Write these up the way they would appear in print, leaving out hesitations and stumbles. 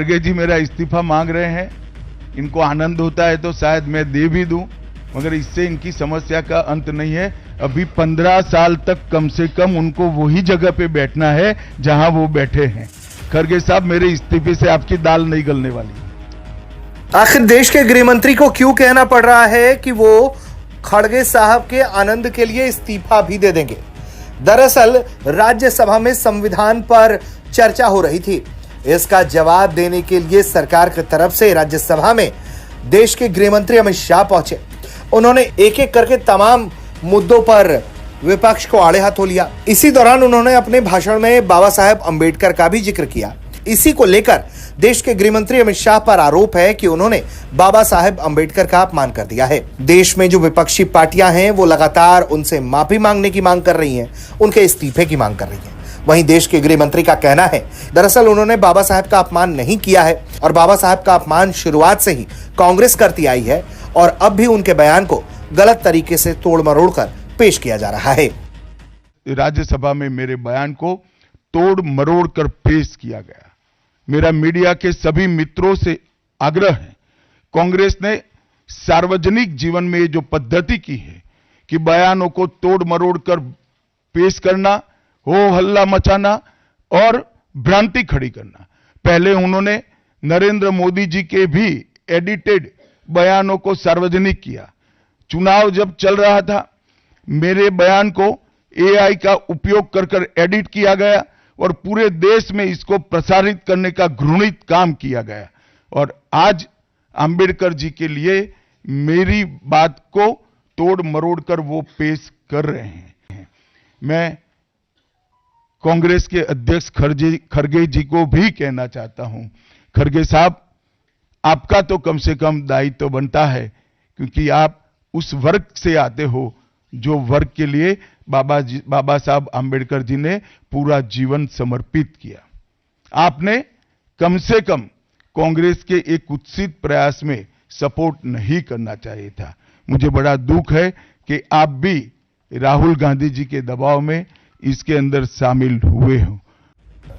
खड़गे जी मेरा इस्तीफा मांग रहे हैं, इनको आनंद होता है तो शायद मैं दे भी दूं, मगर इससे इनकी समस्या का अंत नहीं है। अभी 15 साल तक कम से कम उनको वही जगह पे बैठना है जहां वो बैठे हैं। खड़गे साहब, मेरे इस्तीफे से आपकी दाल नहीं गलने वाली। आखिर देश के गृह मंत्री को क्यों कहना पड़ रहा है कि वो खड़गे साहब के आनंद के लिए इस्तीफा भी दे देंगे? दरअसल राज्यसभा में संविधान पर चर्चा हो रही थी। इसका जवाब देने के लिए सरकार की तरफ से राज्यसभा में देश के गृह मंत्री अमित शाह पहुंचे। उन्होंने एक एक करके तमाम मुद्दों पर विपक्ष को आड़े हाथों लिया। इसी दौरान उन्होंने अपने भाषण में बाबा साहेब अंबेडकर का भी जिक्र किया। इसी को लेकर देश के गृह मंत्री अमित शाह पर आरोप है कि उन्होंने बाबा साहेब अंबेडकर का अपमान कर दिया है। देश में जो विपक्षी पार्टियां हैं वो लगातार उनसे माफी मांगने की मांग कर रही हैं, उनके इस्तीफे की मांग कर रही हैं। वहीं देश के गृह मंत्री का कहना है दरअसल उन्होंने बाबा साहेब का अपमान नहीं किया है और बाबा साहेब का अपमान शुरुआत से ही कांग्रेस करती आई है और अब भी उनके बयान को गलत तरीके से तोड़ मरोड़ कर पेश किया जा रहा है। राज्यसभा में मेरे बयान को तोड़ मरोड़ कर पेश किया गया। मेरा मीडिया के सभी मित्रों से आग्रह है, कांग्रेस ने सार्वजनिक जीवन में जो पद्धति की है कि बयानों को तोड़ मरोड़ कर पेश करना, हो हल्ला मचाना और भ्रांति खड़ी करना। पहले उन्होंने नरेंद्र मोदी जी के भी एडिटेड बयानों को सार्वजनिक किया। चुनाव जब चल रहा था, मेरे बयान को एआई का उपयोग कर एडिट किया गया और पूरे देश में इसको प्रसारित करने का घृणित काम किया गया। और आज अंबेडकर जी के लिए मेरी बात को तोड़ मरोड़ कर वो पेश कर रहे हैं। मैं कांग्रेस के अध्यक्ष खड़गे जी को भी कहना चाहता हूं, खड़गे साहब, आपका तो कम से कम दायित्व बनता है, क्योंकि आप उस वर्ग से आते हो जो वर्ग के लिए बाबा साहब अंबेडकर जी ने पूरा जीवन समर्पित किया। आपने कम से कम कांग्रेस के एक कुत्सित प्रयास में सपोर्ट नहीं करना चाहिए था। मुझे बड़ा दुख है कि आप भी राहुल गांधी जी के दबाव में इसके अंदर शामिल हुए हो।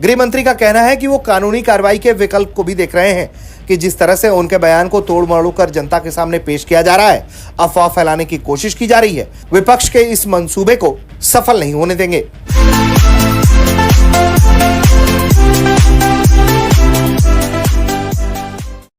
गृह मंत्री का कहना है कि वो कानूनी कार्रवाई के विकल्प को भी देख रहे हैं कि जिस तरह से उनके बयान को तोड़ मरोड़ कर जनता के सामने पेश किया जा रहा है, अफवाह फैलाने की कोशिश की जा रही है। विपक्ष के इस मंसूबे को सफल नहीं होने देंगे।